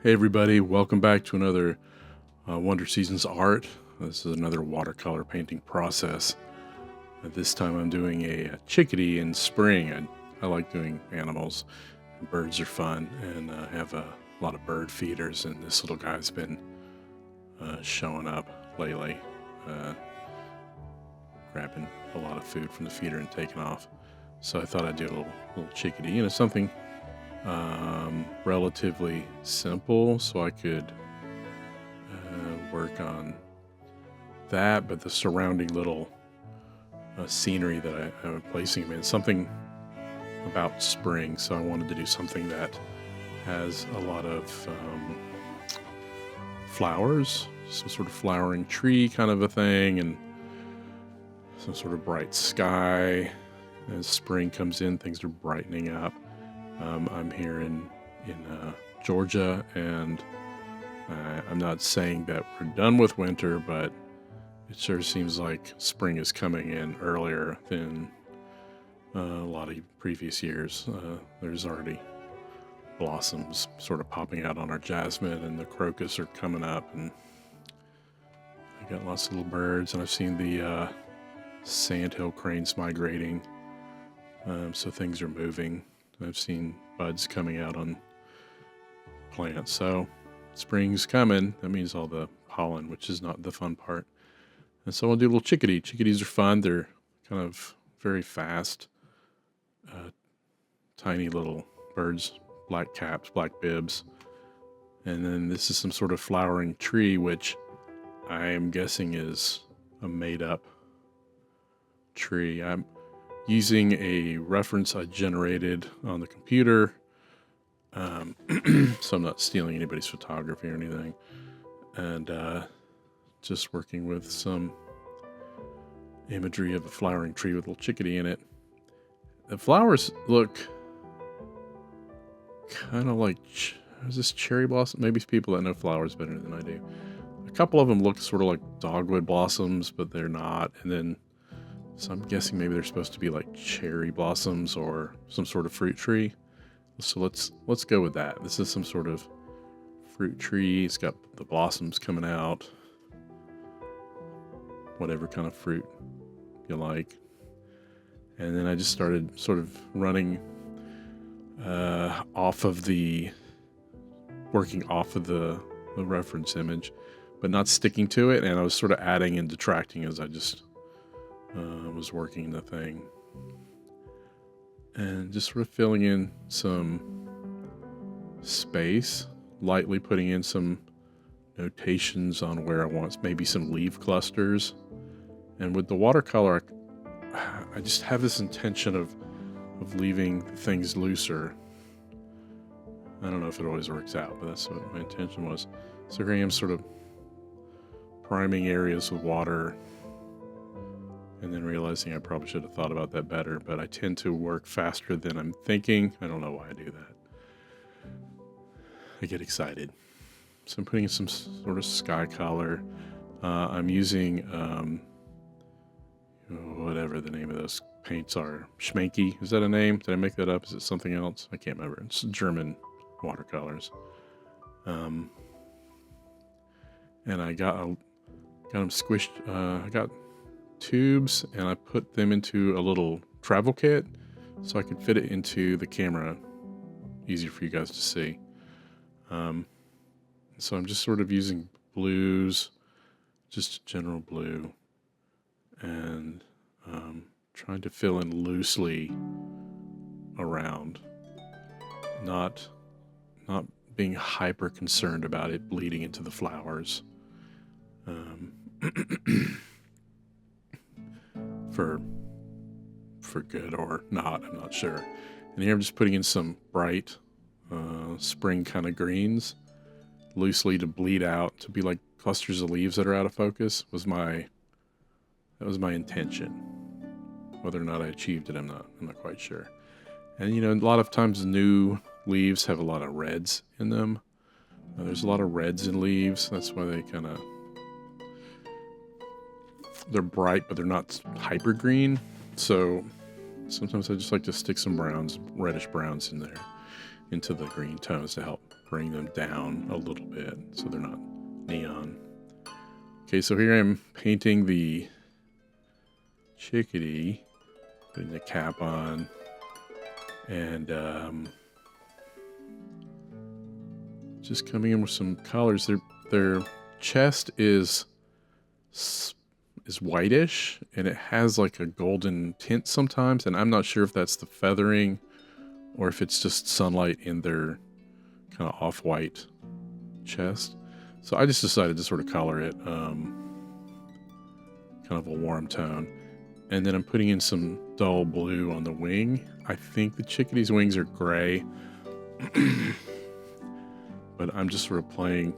Hey everybody, welcome back to another Wonder Seasons art. This is another watercolor painting process. This time I'm doing a chickadee in spring. I like doing animals. Birds are fun, and I have a lot of bird feeders, and this little guy's been showing up lately, grabbing a lot of food from the feeder and taking off. So I thought I'd do a little chickadee, and it's something relatively simple, so I could work on that, but the surrounding little scenery that I'm placing him in, something about spring, so I wanted to do something that has a lot of flowers, some sort of flowering tree kind of a thing, and some sort of bright sky. As spring comes in, things are brightening up. I'm here in Georgia, and I'm not saying that we're done with winter, but it sure seems like spring is coming in earlier than a lot of previous years. There's already blossoms sort of popping out on our jasmine, and the crocus are coming up, and I got lots of little birds, and I've seen the sandhill cranes migrating, so things are moving. I've seen buds coming out on plants, so spring's coming. That means all the pollen, which is not the fun part. And so I'll do a little chickadee. Chickadees are fun. They're kind of very fast, tiny little birds, black caps, black bibs. And then this is some sort of flowering tree, which I am guessing is a made-up tree. I'm using a reference I generated on the computer, so I'm not stealing anybody's photography or anything, and just working with some imagery of a flowering tree with a little chickadee in it. The flowers look kind of like, is this cherry blossom? Maybe people that know flowers better than I do. A couple of them look sort of like dogwood blossoms, but they're not, and then so I'm guessing maybe they're supposed to be like cherry blossoms or some sort of fruit tree. So let's go with that. This is some sort of fruit tree. It's got the blossoms coming out. Whatever kind of fruit you like. And then I just started sort of running working off of the reference image, but not sticking to it. And I was sort of adding and detracting as I just was working the thing, and just sort of filling in some space, lightly putting in some notations on where I want maybe some leaf clusters. And with the watercolor, I just have this intention of leaving things looser. I don't know if it always works out, but that's what my intention was. So here I am sort of priming areas with water, and then realizing I probably should have thought about that better, but I tend to work faster than I'm thinking. I don't know why I do that. I get excited. So I'm putting in some sort of sky color. I'm using whatever the name of those paints are. Schmanky, is that a name? Did I make that up? Is it something else? I can't remember. It's German watercolors. And I got them squished. I got tubes, and I put them into a little travel kit so I could fit it into the camera, easier for you guys to see. So I'm just sort of using blues, just general blue, and trying to fill in loosely around, not being hyper concerned about it bleeding into the flowers. For good or not, I'm not sure. And here I'm just putting in some bright spring kind of greens, loosely to bleed out, to be like clusters of leaves that are out of focus. That was my intention. Whether or not I achieved it, I'm not quite sure. And a lot of times new leaves have a lot of reds in them. There's a lot of reds in leaves. That's why they're bright, but they're not hyper green. So sometimes I just like to stick some browns, reddish browns in there. into the green tones to help bring them down a little bit so they're not neon. Okay, so here I'm painting the Chickadee, putting the cap on, and just coming in with some colors. Their chest is whitish, and it has like a golden tint sometimes, and I'm not sure if that's the feathering or if it's just sunlight in their kind of off-white chest. So I just decided to sort of color it kind of a warm tone. And then I'm putting in some dull blue on the wing. I think the Chickadee's wings are gray, but I'm just sort of playing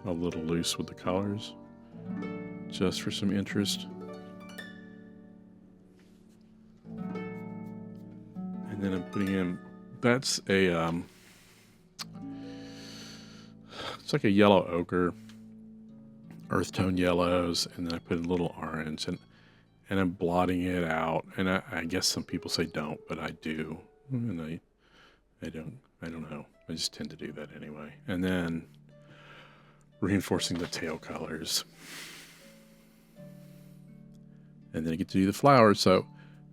a little loose with the colors just for some interest. And then I'm putting in, that's a it's like a yellow ochre, earth tone yellows, and then I put a little orange, and I'm blotting it out. And I guess some people say don't, but I do, and I don't know. I just tend to do that anyway. And then reinforcing the tail colors, and then I get to do the flowers. So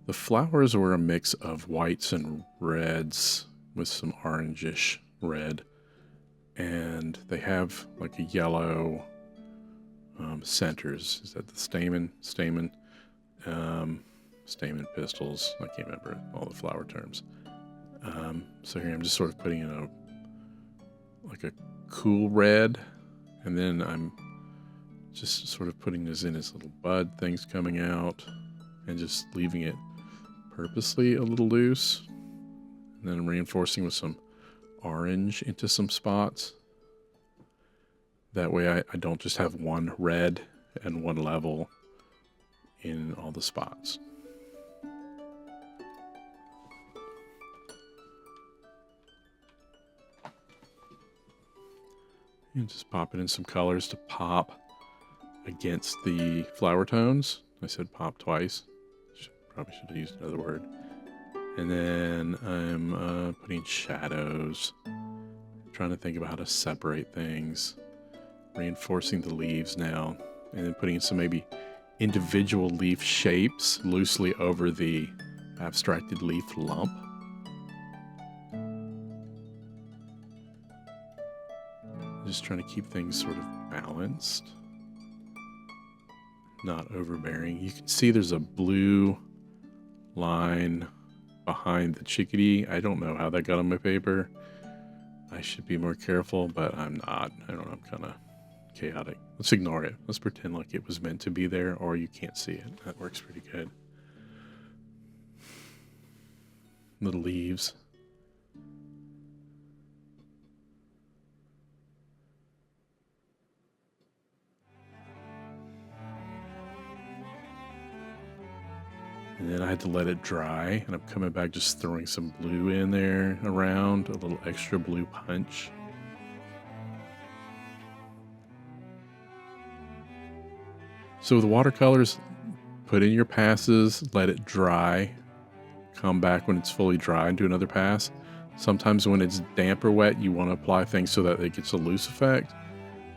the flowers were a mix of whites and reds with some orangish red. And they have like a yellow centers. Is that the stamen pistils? I can't remember all the flower terms. So here I'm just sort of putting in a cool red, and then I'm just sort of putting this in as little bud things coming out, and just leaving it purposely a little loose, and then reinforcing with some orange into some spots. That way I don't just have one red and one level in all the spots. And just popping in some colors to pop against the flower tones. I said pop twice. Probably should have used another word. And then I'm putting shadows, trying to think about how to separate things, reinforcing the leaves now, and then putting some maybe individual leaf shapes loosely over the abstracted leaf lump. Just trying to keep things sort of balanced, not overbearing. You can see there's a blue line behind the Chickadee. I don't know how that got on my paper. I should be more careful, but I'm not. I don't know, I'm kind of chaotic. Let's ignore it. Let's pretend like it was meant to be there, or you can't see it. That works pretty good. Little leaves. And then I had to let it dry, and I'm coming back just throwing some blue in there around, a little extra blue punch. So with watercolors, put in your passes, let it dry, come back when it's fully dry and do another pass. Sometimes when it's damp or wet, you want to apply things so that it gets a loose effect.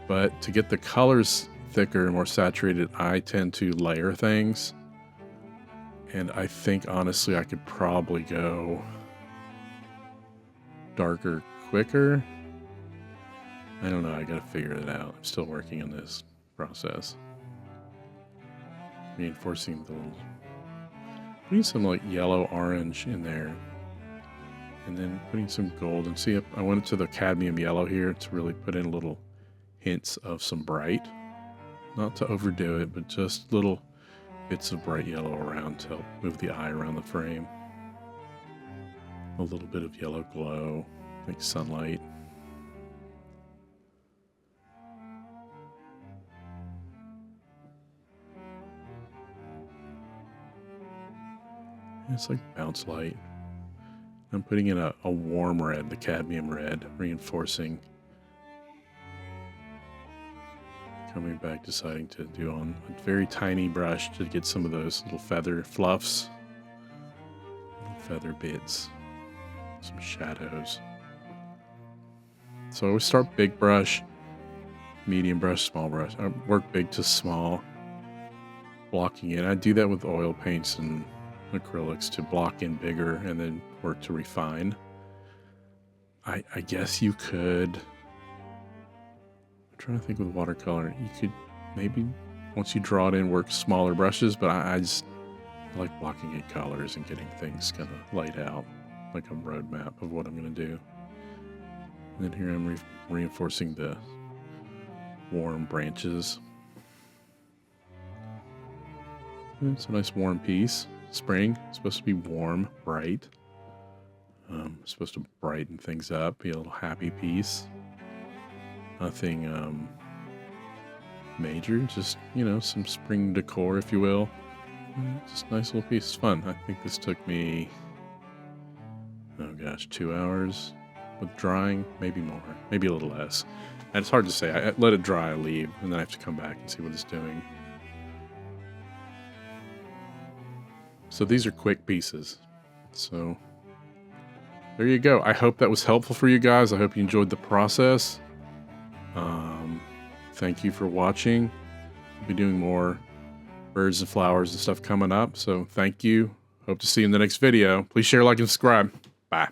But to get the colors thicker and more saturated, I tend to layer things. And I think, honestly, I could probably go darker quicker. I don't know. I got to figure it out. I'm still working on this process. Reinforcing the little... Putting some, like, yellow-orange in there. And then putting some gold. And see, I went to the cadmium yellow here to really put in little hints of some bright. Not to overdo it, but just little bits of bright yellow around to help move the eye around the frame. A little bit of yellow glow, like sunlight. It's like bounce light. I'm putting in a warm red, the cadmium red, reinforcing. Coming back, deciding to do on a very tiny brush to get some of those little feather fluffs, little feather bits, some shadows. So I always start big brush, medium brush, small brush. I work big to small, blocking in. I do that with oil paints and acrylics to block in bigger and then work to refine. I guess you could, I'm trying to think with watercolor, you could maybe, once you draw it in, work smaller brushes, but I like blocking in colors and getting things kind of laid out, like a roadmap of what I'm going to do. And then here I'm reinforcing the warm branches. It's a nice warm piece. Spring, it's supposed to be warm, bright. Supposed to brighten things up, be a little happy piece. Nothing major, just, you know, some spring decor, if you will. Just a nice little piece. It's fun. I think this took me, oh gosh, 2 hours with drying, maybe more, maybe a little less. And it's hard to say. I let it dry, I leave, and then I have to come back and see what it's doing. So these are quick pieces. So there you go. I hope that was helpful for you guys. I hope you enjoyed the process. Thank you for watching. I'll be doing more birds and flowers and stuff coming up. So thank you. Hope to see you in the next video. Please share, like, and subscribe. Bye.